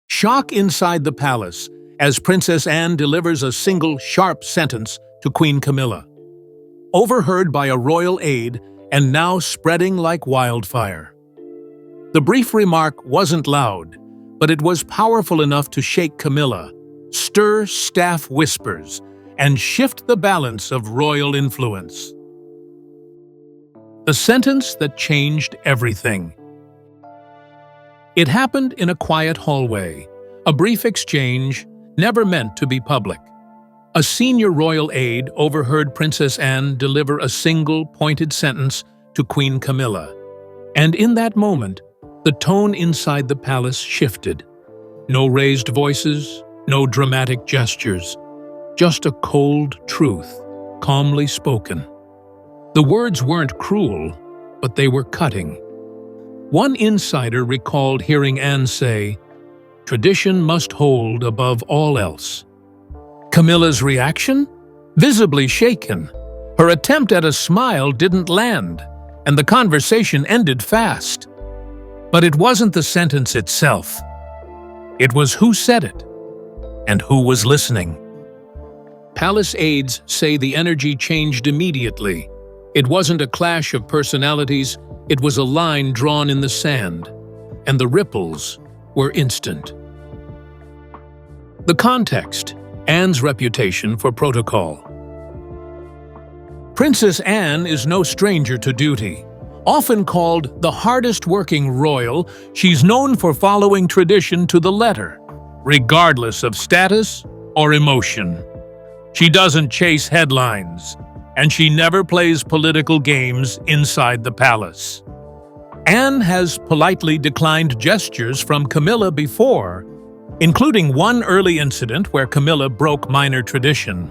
Shock inside the palace as Princess Anne delivers a single sharp sentence to Queen Camilla. Overheard by a royal aide and now spreading like wildfire. The brief remark wasn't loud, but it was powerful enough to shake Camilla, stir staff whispers, and shift the balance of royal influence. The sentence that changed everything. It happened in a quiet hallway, a brief exchange never meant to be public. A senior royal aide overheard Princess Anne deliver a single pointed sentence to Queen Camilla, and in that moment, the tone inside the palace shifted. No raised voices, no dramatic gestures, just a cold truth, calmly spoken. The words weren't cruel, but they were cutting. One insider recalled hearing Anne say, "Tradition must hold above all else." Camilla's reaction? Visibly shaken. Her attempt at a smile didn't land, and the conversation ended fast. But it wasn't the sentence itself. It was who said it, and who was listening. Palace aides say the energy changed immediately. It wasn't a clash of personalities, it was a line drawn in the sand, and the ripples were instant. The context: Anne's reputation for protocol. Princess Anne is no stranger to duty. Often called the hardest-working royal, she's known for following tradition to the letter, regardless of status or emotion. She doesn't chase headlines, and she never plays political games inside the palace. Anne has politely declined gestures from Camilla before, including one early incident where Camilla broke minor tradition.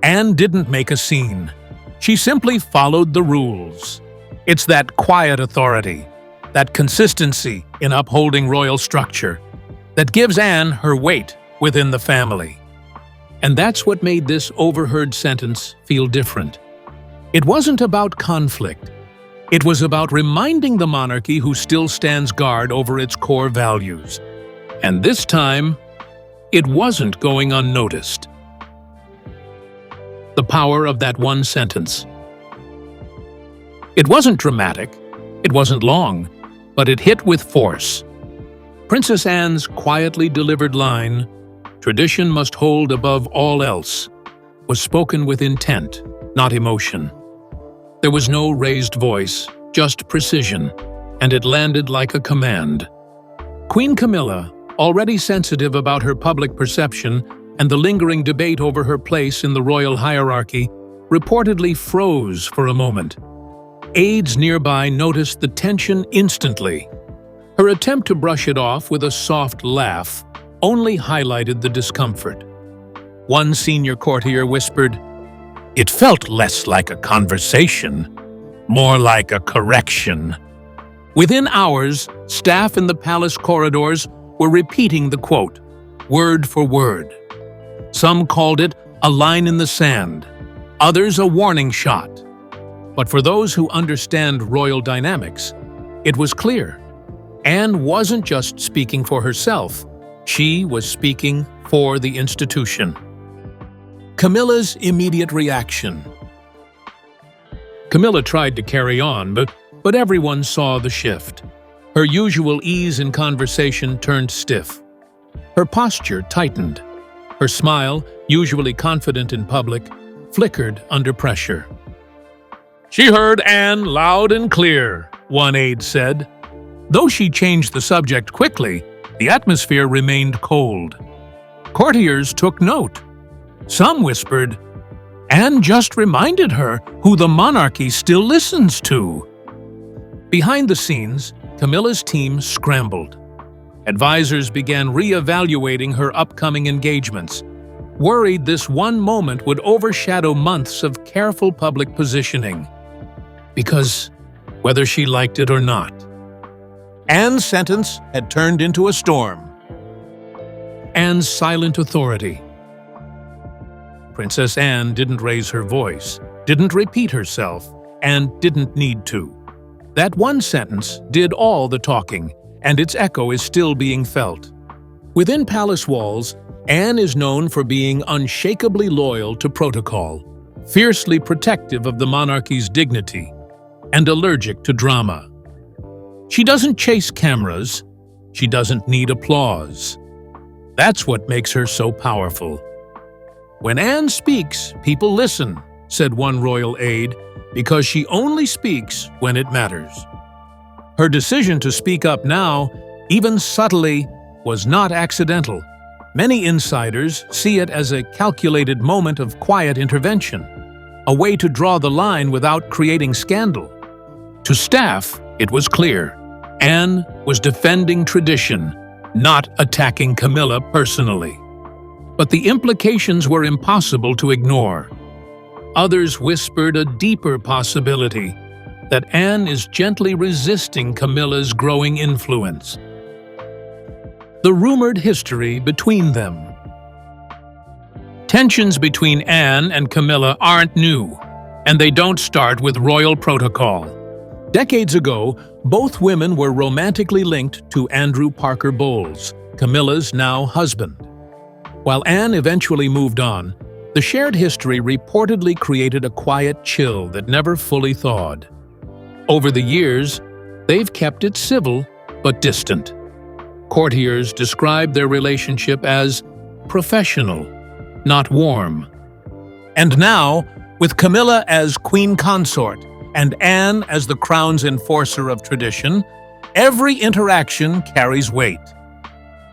Anne didn't make a scene. She simply followed the rules. It's that quiet authority, that consistency in upholding royal structure, that gives Anne her weight within the family. And that's what made this overheard sentence feel different. It wasn't about conflict. It was about reminding the monarchy who still stands guard over its core values. And this time, it wasn't going unnoticed. The power of that one sentence. It wasn't dramatic, it wasn't long, but it hit with force. Princess Anne's quietly delivered line, "Tradition must hold above all else," was spoken with intent, not emotion. There was no raised voice, just precision, and it landed like a command. Queen Camilla, already sensitive about her public perception and the lingering debate over her place in the royal hierarchy, reportedly froze for a moment. Aides nearby noticed the tension instantly. Her attempt to brush it off with a soft laugh only highlighted the discomfort. One senior courtier whispered, "It felt less like a conversation, more like a correction." Within hours, staff in the palace corridors were repeating the quote, word for word. Some called it a line in the sand, others a warning shot. But for those who understand royal dynamics, it was clear. Anne wasn't just speaking for herself, she was speaking for the institution. Camilla's immediate reaction. Camilla tried to carry on, but everyone saw the shift. Her usual ease in conversation turned stiff. Her posture tightened. Her smile, usually confident in public, flickered under pressure. "She heard Anne loud and clear," one aide said. Though she changed the subject quickly, the atmosphere remained cold. Courtiers took note. Some whispered, "Anne just reminded her who the monarchy still listens to." Behind the scenes, Camilla's team scrambled. Advisors began re-evaluating her upcoming engagements, worried this one moment would overshadow months of careful public positioning. Because, whether she liked it or not, Anne's sentence had turned into a storm. Anne's silent authority. Princess Anne didn't raise her voice, didn't repeat herself, and didn't need to. That one sentence did all the talking, and its echo is still being felt. Within palace walls, Anne is known for being unshakably loyal to protocol, fiercely protective of the monarchy's dignity, and allergic to drama. She doesn't chase cameras, she doesn't need applause. That's what makes her so powerful. "When Anne speaks, people listen," said one royal aide, "because she only speaks when it matters." Her decision to speak up now, even subtly, was not accidental. Many insiders see it as a calculated moment of quiet intervention, a way to draw the line without creating scandal. To staff, it was clear. Anne was defending tradition, not attacking Camilla personally. But the implications were impossible to ignore. Others whispered a deeper possibility, that Anne is gently resisting Camilla's growing influence. The rumored history between them. Tensions between Anne and Camilla aren't new, and they don't start with royal protocol. Decades ago, both women were romantically linked to Andrew Parker Bowles, Camilla's now husband. While Anne eventually moved on, the shared history reportedly created a quiet chill that never fully thawed. Over the years, they've kept it civil but distant. Courtiers describe their relationship as professional, not warm. And now, with Camilla as queen consort and Anne as the crown's enforcer of tradition, every interaction carries weight.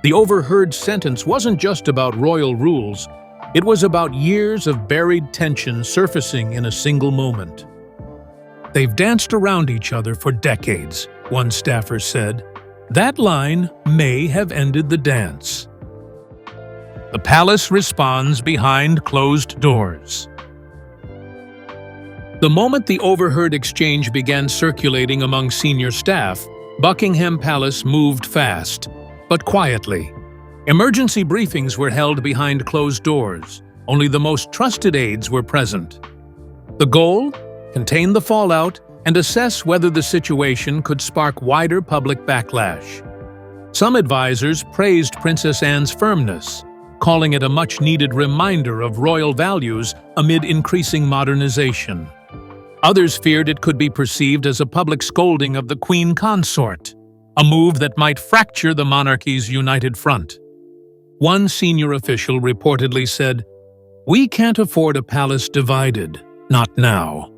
The overheard sentence wasn't just about royal rules, it was about years of buried tension surfacing in a single moment. "They've danced around each other for decades," one staffer said. "That line may have ended the dance." The palace responds behind closed doors. The moment the overheard exchange began circulating among senior staff, Buckingham Palace moved fast, but quietly. Emergency briefings were held behind closed doors. Only the most trusted aides were present. The goal? Contain the fallout and assess whether the situation could spark wider public backlash. Some advisors praised Princess Anne's firmness, calling it a much-needed reminder of royal values amid increasing modernization. Others feared it could be perceived as a public scolding of the queen consort, a move that might fracture the monarchy's united front. One senior official reportedly said, "We can't afford a palace divided, not now."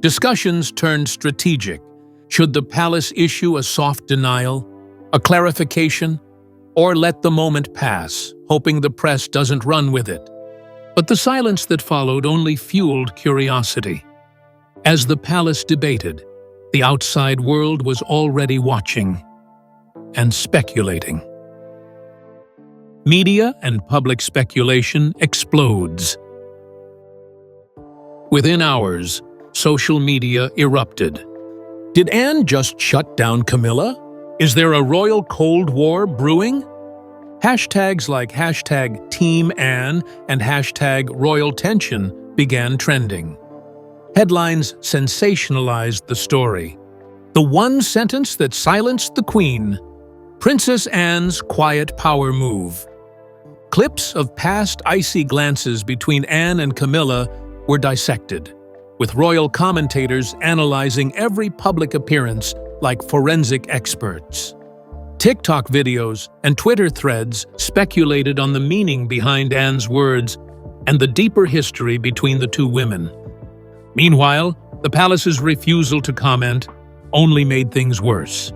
Discussions turned strategic. Should the palace issue a soft denial, a clarification, or let the moment pass, hoping the press doesn't run with it? But the silence that followed only fueled curiosity. As the palace debated, the outside world was already watching and speculating. Media and public speculation explodes. Within hours, social media erupted. Did Anne just shut down Camilla? Is there a royal Cold War brewing? Hashtags like #TeamAnne and #RoyalTension began trending. Headlines sensationalized the story. The one sentence that silenced the Queen, Princess Anne's quiet power move. Clips of past icy glances between Anne and Camilla were dissected, with royal commentators analyzing every public appearance like forensic experts. TikTok videos and Twitter threads speculated on the meaning behind Anne's words and the deeper history between the two women. Meanwhile, the palace's refusal to comment only made things worse.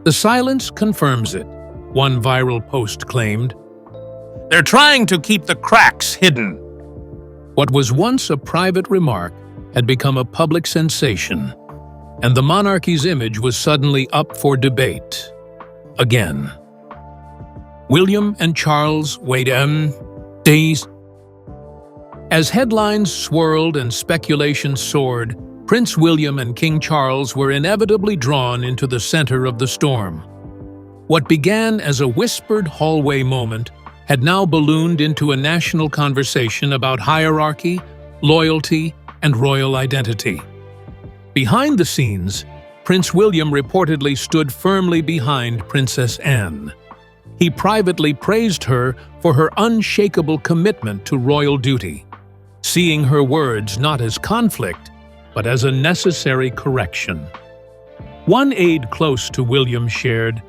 "The silence confirms it," one viral post claimed. "They're trying to keep the cracks hidden." What was once a private remark had become a public sensation, and the monarchy's image was suddenly up for debate. Again. William and Charles wait days. As headlines swirled and speculation soared, Prince William and King Charles were inevitably drawn into the center of the storm. What began as a whispered hallway moment had now ballooned into a national conversation about hierarchy, loyalty, and royal identity. Behind the scenes, Prince William reportedly stood firmly behind Princess Anne. he privately praised her for her unshakable commitment to royal duty, seeing her words not as conflict, but as a necessary correction. One aide close to William shared,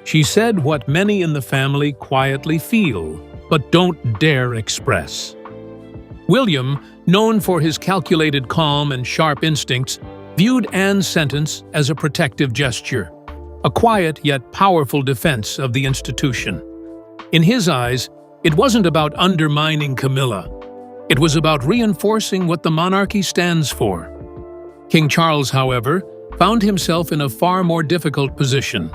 "She said what many in the family quietly feel, but don't dare express." William, known for his calculated calm and sharp instincts, viewed Anne's sentence as a protective gesture, a quiet yet powerful defense of the institution. In his eyes, it wasn't about undermining Camilla. It was about reinforcing what the monarchy stands for. King Charles, however, found himself in a far more difficult position,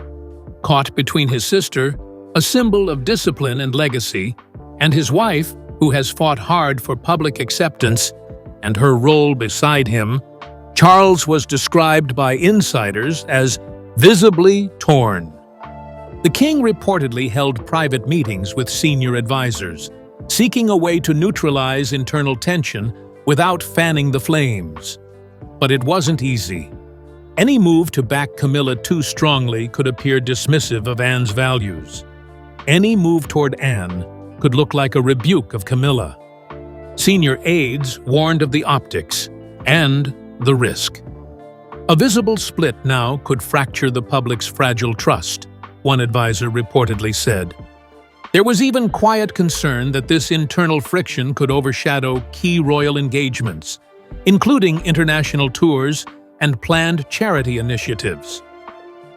caught between his sister, a symbol of discipline and legacy, and his wife, who has fought hard for public acceptance, and her role beside him. Charles was described by insiders as visibly torn. The king reportedly held private meetings with senior advisors, seeking a way to neutralize internal tension without fanning the flames. But it wasn't easy. Any move to back Camilla too strongly could appear dismissive of Anne's values. Any move toward Anne could look like a rebuke of Camilla. Senior aides warned of the optics and the risk. A visible split now could fracture the public's fragile trust, one advisor reportedly said. There was even quiet concern that this internal friction could overshadow key royal engagements, including international tours and planned charity initiatives.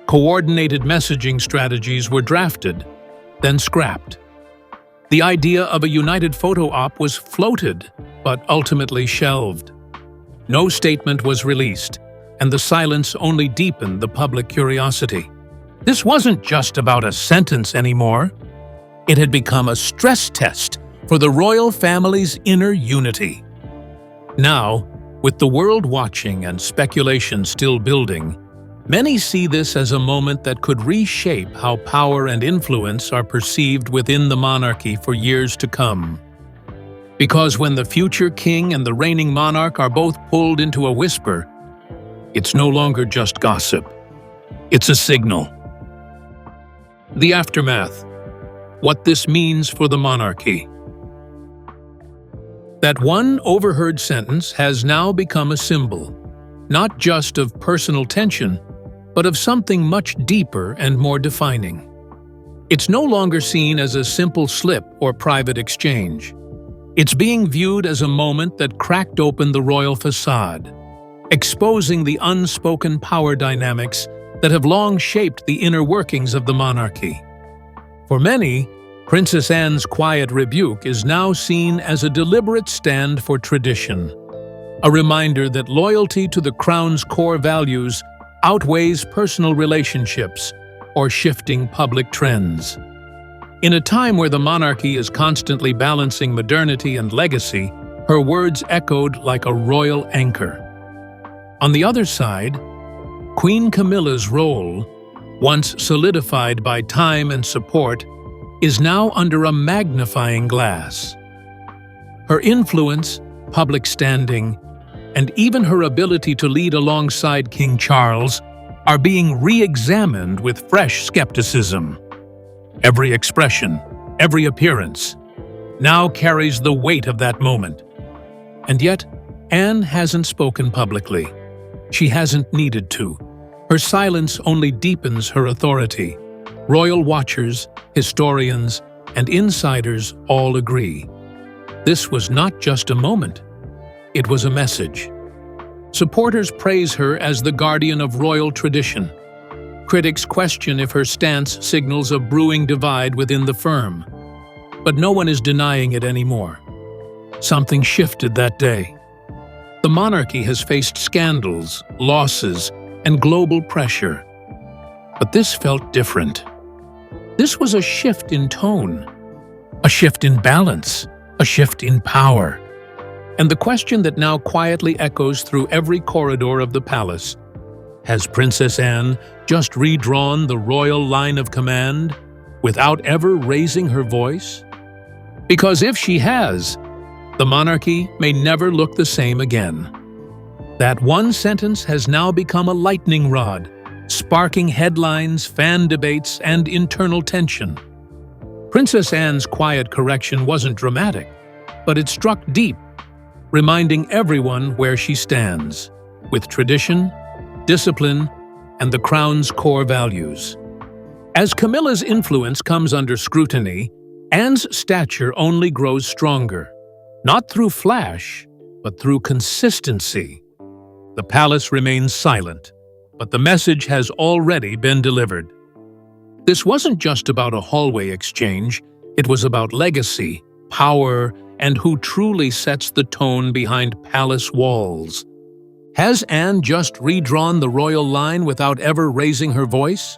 Coordinated messaging strategies were drafted, then scrapped. The idea of a united photo op was floated, but ultimately shelved. No statement was released, and the silence only deepened the public curiosity. This wasn't just about a sentence anymore. It had become a stress test for the royal family's inner unity. Now, with the world watching and speculation still building, many see this as a moment that could reshape how power and influence are perceived within the monarchy for years to come. Because when the future king and the reigning monarch are both pulled into a whisper, it's no longer just gossip. It's a signal. The aftermath. What this means for the monarchy. That one overheard sentence has now become a symbol, not just of personal tension, but of something much deeper and more defining. It's no longer seen as a simple slip or private exchange. It's being viewed as a moment that cracked open the royal facade, exposing the unspoken power dynamics that have long shaped the inner workings of the monarchy. For many, Princess Anne's quiet rebuke is now seen as a deliberate stand for tradition, a reminder that loyalty to the crown's core values outweighs personal relationships or shifting public trends. In a time where the monarchy is constantly balancing modernity and legacy, her words echoed like a royal anchor. On the other side, Queen Camilla's role, once solidified by time and support, is now under a magnifying glass. Her influence, public standing, and even her ability to lead alongside King Charles are being re-examined with fresh skepticism. Every expression, every appearance, now carries the weight of that moment. And yet, Anne hasn't spoken publicly. She hasn't needed to. Her silence only deepens her authority. Royal watchers, historians, and insiders all agree. This was not just a moment. It was a message. Supporters praise her as the guardian of royal tradition. Critics question if her stance signals a brewing divide within the firm. But no one is denying it anymore. Something shifted that day. The monarchy has faced scandals, losses, and global pressure. But this felt different. This was a shift in tone, a shift in balance, a shift in power. And the question that now quietly echoes through every corridor of the palace: has Princess Anne just redrawn the royal line of command without ever raising her voice? Because if she has, the monarchy may never look the same again. That one sentence has now become a lightning rod, sparking headlines, fan debates, and internal tension. Princess Anne's quiet correction wasn't dramatic, but it struck deep, reminding everyone where she stands, with tradition, discipline, and the crown's core values. As Camilla's influence comes under scrutiny, Anne's stature only grows stronger, not through flash, but through consistency. The palace remains silent, but the message has already been delivered. This wasn't just about a hallway exchange, it was about legacy, power, and who truly sets the tone behind palace walls. Has Anne just redrawn the royal line without ever raising her voice?